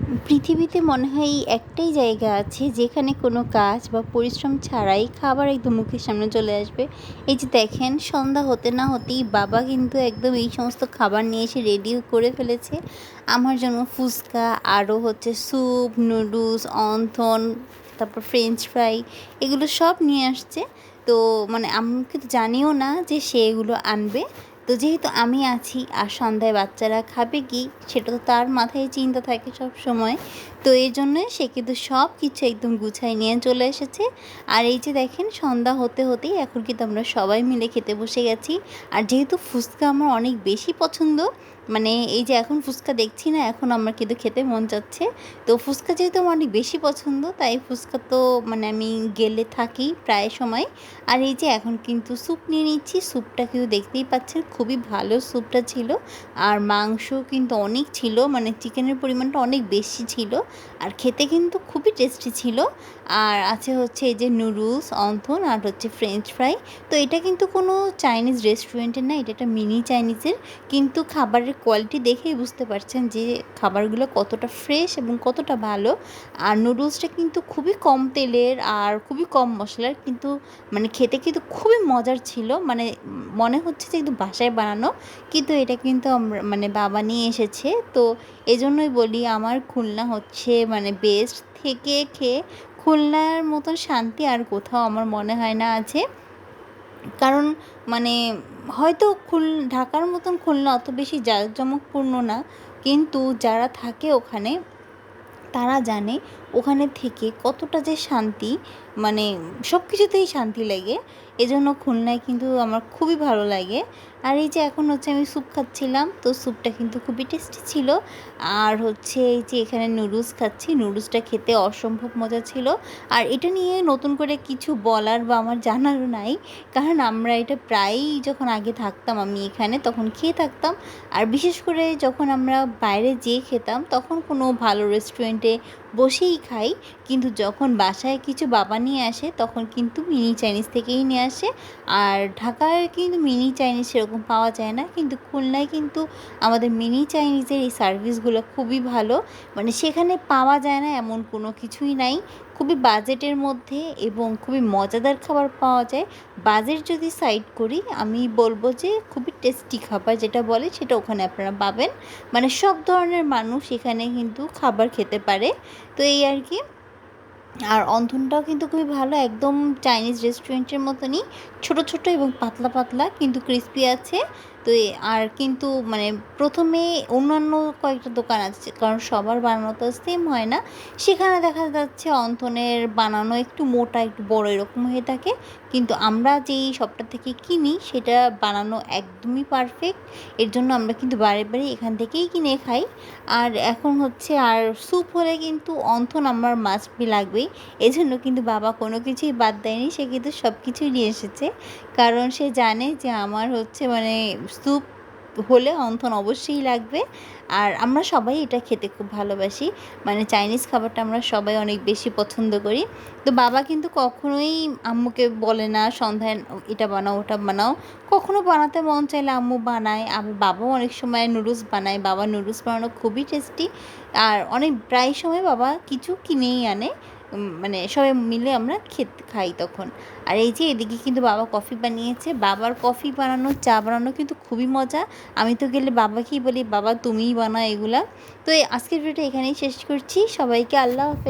পৃথিবীতে মনে হয় এই একটাই জায়গা আছে যেখানে কোনো কাজ বা পরিশ্রম ছাড়াই খাবার একদম মুখের সামনে চলে আসবে। এই যে দেখেন, সন্ধ্যা হতে না হতেই বাবা কিন্তু একদম এই সমস্ত খাবার নিয়ে এসে রেডিও করে ফেলেছে আমার জন্য। ফুচকা, আরও হচ্ছে স্যুপ, নুডলস, অন্থন, তারপর ফ্রেঞ্চ ফ্রাই, এগুলো সব নিয়ে আসছে। তো মানে আমি কিন্তু জানিও না যে সে এগুলো আনবে। তো যেহেতু আমি আছি আর সন্ধ্যায় বাচ্চারা খাবে কি, সেটা তো তার মাথায় চিন্তা থাকে সব সময়। তো এই জন্যে সে কিন্তু সব কিছু একদম গুছাই নিয়ে চলে এসেছে। আর এই যে দেখেন, সন্ধ্যা হতে হতেই এখন কিন্তু আমরা সবাই মিলে খেতে বসে গেছি। আর যেহেতু ফুচকা আমার অনেক বেশি পছন্দ, মানে এই যে এখন ফুচকা দেখছি না, এখন আমার কিন্তু খেতে মন যাচ্ছে। তো ফুচকা যেহেতু আমার অনেক বেশি পছন্দ, তাই ফুচকা তো মানে আমি গেলে থাকি প্রায় সময়। আর এই যে এখন কিন্তু স্যুপ নিয়ে নিচ্ছি। স্যুপটা কিন্তু দেখতেই পাচ্ছেন খুবই ভালো স্যুপটা ছিল। আর মাংস কিন্তু অনেক ছিল, মানে চিকেনের পরিমাণটা অনেক বেশি ছিল। আর খেতে কিন্তু খুবই টেস্টি ছিল। আর আছে হচ্ছে এই যে নুডলস, অন্থন, আর হচ্ছে ফ্রেঞ্চ ফ্রাই। তো এটা কিন্তু কোনো চাইনিজ রেস্টুরেন্টের না, এটা একটা মিনি চাইনিজের। কিন্তু খাবারের কোয়ালিটি দেখেই বুঝতে পারছেন যে খাবারগুলো কতটা ফ্রেশ এবং কতটা ভালো। আর নুডলসটা কিন্তু খুবই কম তেলের আর খুবই কম মশলার, কিন্তু মানে খেতে কিন্তু খুবই মজার ছিল। মানে মনে হচ্ছে যে একটু বাসায় বানানো, কিন্তু এটা কিন্তু আমরা মানে বাবা নিয়ে এসেছে। তো এজন্যই বলি, আমার খুলনা হচ্ছে মানে বেস্ট। থেকে খেয়ে খুলনার মতন শান্তি আর কোথাও আমার মনে হয় না আছে। কারণ মানে হয়তো ঢাকার মতন খুলনা অত বেশি জাঁকজমকপূর্ণ না, কিন্তু যারা থাকে ওখানে তারা জানে ওখানে থেকে কতটা যে শান্তি, মানে সব কিছুতেই শান্তি লাগে। এজন্য খুলনায় কিন্তু আমার খুবই ভালো লাগে। আর এই যে এখন হচ্ছে আমি স্যুপ খাচ্ছিলাম, তো স্যুপটা কিন্তু খুবই টেস্টি ছিল। আর হচ্ছে এই যে এখানে নুডলস খাচ্ছি, নুডলসটা খেতে অসম্ভব মজা ছিল। আর এটা নিয়ে নতুন করে কিছু বলার বা আমার জানারও নাই, কারণ আমরা এটা প্রায়ই যখন আগে থাকতাম আমি এখানে, তখন খেয়ে থাকতাম। আর বিশেষ করে যখন আমরা বাইরে যেয়ে খেতাম তখন কোনো ভালো রেস্টুরেন্টে বসেই খাই। কিন্তু যখন বাসায় কিছু বাবা নিয়ে আসে তখন কিন্তু মিনি চাইনিজ থেকেই নিয়ে আসে। আর ঢাকায় কিন্তু মিনি চাইনিজ সেরকম পাওয়া যায় না, কিন্তু খুলনায় কিন্তু আমাদের মিনি চাইনিজের এই সার্ভিসগুলো খুবই ভালো। মানে সেখানে পাওয়া যায় না এমন কোনো কিছুই নাই। খুবই বাজেটের মধ্যে এবং খুবই মজাদার খাবার পাওয়া যায়। বাজেট যদি সাইড করি, আমি বলবো যে খুবই টেস্টি খাবার যেটা বলে সেটা ওখানে আপনারা পাবেন। মানে সব ধরনের মানুষ এখানে কিন্তু খাবার খেতে পারে। তো এই আর কি। আর অন্থনটাও কিন্তু খুবই ভালো, একদম চাইনিজ রেস্টুরেন্টের মতনই, ছোট ছোট এবং পাতলা পাতলা, কিন্তু ক্রিস্পি আছে। তো আর কিন্তু মানে প্রথমে অন্যান্য কয়েকটা দোকান আছে, কারণ সবার বানানো তো সেম হয় না। সেখানে দেখা যাচ্ছে অন্থনের বানানো একটু মোটা, একটু বড় এরকম হয়ে থাকে। কিন্তু আমরা যেই শপটা থেকে কিনি সেটা বানানো একদমই পারফেক্ট। এর জন্য আমরা কিন্তু বারে বারে এখান থেকেই কিনে খাই। আর এখন হচ্ছে আর স্যুপ হলে কিন্তু অন্থন আমার মাস্ট বি লাগবেই। এজন্য কিন্তু বাবা কোনো কিছুই বাদ দেয়নি, সে কিন্তু সব কিছুই নিয়ে এসেছে। কারণ সে জানে যে আমার হচ্ছে মানে স্যুপ হলে অন্থন অবশ্যই লাগবে। আর আমরা সবাই এটা খেতে খুব ভালোবাসি, মানে চাইনিজ খাবারটা আমরা সবাই অনেক বেশি পছন্দ করি। তো বাবা কিন্তু কখনোই আম্মুকে বলে না সন্ধ্যায় এটা বানাও ওটা বানাও। কখনো বানাতে মন চাইলে আম্মু বানায়, আবার বাবাও অনেক সময় নুডলস বানায়। বাবা নুডলস বানানো খুবই টেস্টি। আর অনেক প্রায় সময় বাবা কিছু কিনেই আনে, মানে সবাই মিলে আমরা খাই তখন। আর এই যে এদিকে কিন্তু বাবা কফি বানিয়েছে। বাবার কফি বানানো, চা বানানো কিন্তু খুবই মজা। আমি তো গেলে বাবাকেই বলি, বাবা তুমিই বানাও এগুলা। তো এই আজকের ভিডিওটা এখানেই শেষ করছি। সবাইকে আল্লাহ হাফেজ।